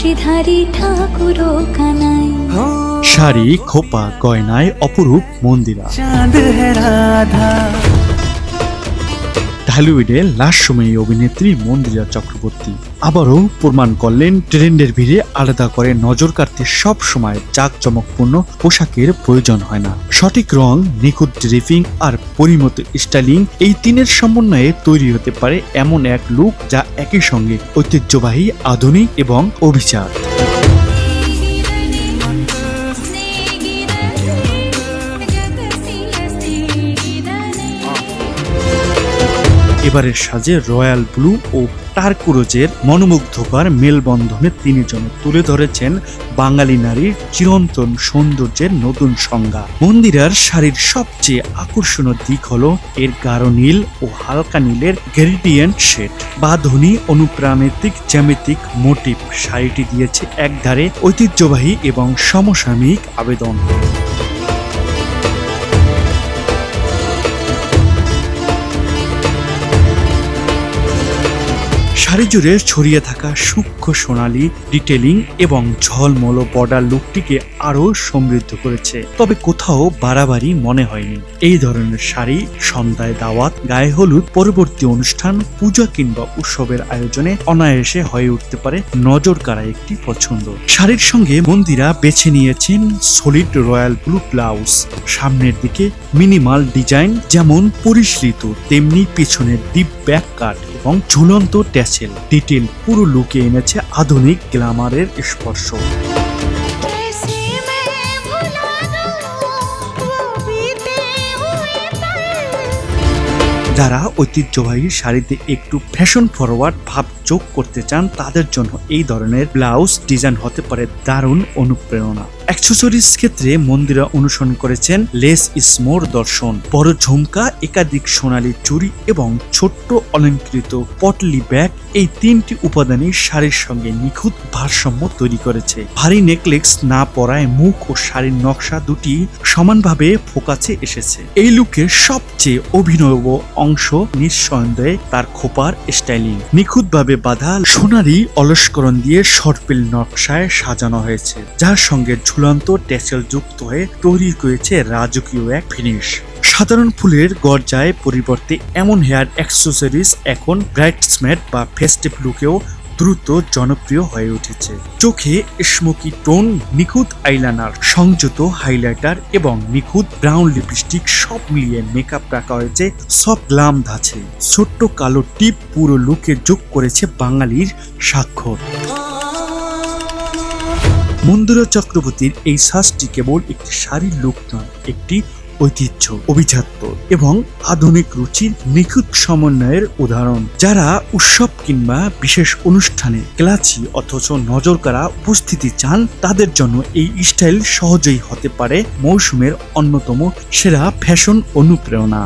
বাঁশিধারী ঠাকুর কানাই। শাড়ি, খোপা, গয়নায় অপরূপ মন্দিরা। চাঁদ হে রাধা। ঢালিউডে লাস্ট সময়ে অভিনেত্রী মন্দিরা চক্রবর্তী আবারও প্রমাণ করলেন ট্রেন্ডের ভিড়ে আলাদা করে নজর কাড়তে সব সময় জাঁকজমকপূর্ণ পোশাকের প্রয়োজন হয় না। সঠিক রং, নিখুঁত ড্রেপিং আর পরিমত স্টাইলিং, এই তিনের সমন্বয়ে তৈরি হতে পারে এমন এক লুক যা একই সঙ্গে ঐতিহ্যবাহী, আধুনিক এবং অভিজাত। এবারের সাজে রয়্যাল ব্লু ও টার্কুরোজের মনোমুগ্ধকর মেলবন্ধনে তিনি যেন তুলে ধরেছেন বাঙালি নারীর চিরন্তন সৌন্দর্যের নতুন সংজ্ঞা। মন্দিরার শাড়ির সবচেয়ে আকর্ষণীয় দিক হলো এর গাঢ় নীল ও হালকা নীলের গ্রেডিয়েন্ট শেড। বাঁধনি অনুপ্রাণিক জ্যামিতিক মোটিভ শাড়িটি দিয়েছে একধারে ঐতিহ্যবাহী এবং সমসাময়িক আবেদন। শাড়ি জুড়ে ছড়িয়ে থাকা সূক্ষ্ম সোনালী ডিটেলিং এবং ঝলমলো বর্ডার লুকটিকে আরো সমৃদ্ধ করেছে। তবে কোথাও বাড়াবাড়ি মনে হয়নি। এই ধরনের শাড়ি সন্ধ্যায় দাওয়াত, গায়ে হলুদ, পরবর্তী অনুষ্ঠান, পূজা কিংবা উৎসবের আয়োজনে অনায়াসে হয়ে উঠতে পারে নজর কাড়া একটি পছন্দ। শাড়ির সঙ্গে মন্দিরা বেছে নিয়েছেন সলিড রয়্যাল ব্লু ব্লাউজ। সামনের দিকে মিনিমাল ডিজাইন যেমন পরিশীলিত, তেমনি পিছনের ডিপ ব্যাক কাট এবং ঝুলন্ত ট্যাসেল ডিটেল পুরো লুকে এনেছে আধুনিক গ্ল্যামারের স্পর্শ। যারা ঐতিহ্যবাহী শাড়িতে একটু ফ্যাশন ফরওয়ার্ড ভাব যোগ করতে চান তাদের জন্য এই ধরনের ব্লাউজ ডিজাইন হতে পারে দারুণ অনুপ্রেরণা। অ্যাকসেসরিজ ক্ষেত্রে মন্দিরা অনুসরণ করেছেন লেস ইজ মোর দর্শন। বড় ঝুমকা, একাধিক সোনালী চুড়ি এবং ছোট্ট অলংকৃত পটলি ব্যাগ, এই তিনটি উপাদানই শাড়ির সঙ্গে নিখুঁত ভারসাম্য তৈরি করেছে। ভারী নেকলেস না পরায় মুখ ও শাড়ির নকশা দুটি সমানভাবে ফোকাসে এসেছে। এই লুকের সবচেয়ে অভিনব অংশ নিঃসন্দেহে তার খোপার স্টাইলিং। নিখুঁতভাবে বাঁধা সোনালী অলস্করণ দিয়ে সর্পিল নকশায় সাজানো হয়েছে, যার সঙ্গে ঝুলন্ত ট্যাসেল যুক্ত হয়ে তৈরি হয়েছে রাজকীয় এক ফিনিশ। সাধারণ ফুলের গর্জায় পরিবর্তে এমন হেয়ার অ্যাক্সেসরিজ এখন ব্রাইডসমেড বা ফেস্টিভ লুকেও দ্রুত জনপ্রিয় হয়ে উঠেছে। চোখে স্মোকি টোন, নিখুঁত আইলাইনার, সংযত হাইলাইটার এবং নিখুঁত ব্রাউন লিপস্টিক সব মিলিয়ে মেকআপ রাখা হয়েছে সফট গ্লাম ধাঁচে। ছোট্ট কালো টিপ পুরো লুকে যোগ করেছে বাঙালির স্বাক্ষর। মন্দিরা চক্রবর্তীর এই সাজটি কেবল একটি শাড়ির লুক নয়, একটি ঐতিহ্য, অভিজাত্য এবং আধুনিক রুচির নিখুঁত সমন্বয়ের উদাহরণ। যারা উৎসব কিংবা বিশেষ অনুষ্ঠানে ক্লাসি অথচ নজর কাড়া উপস্থিতি চান তাদের জন্য এই স্টাইল সহজেই হতে পারে মৌসুমের অন্যতম সেরা ফ্যাশন অনুপ্রেরণা।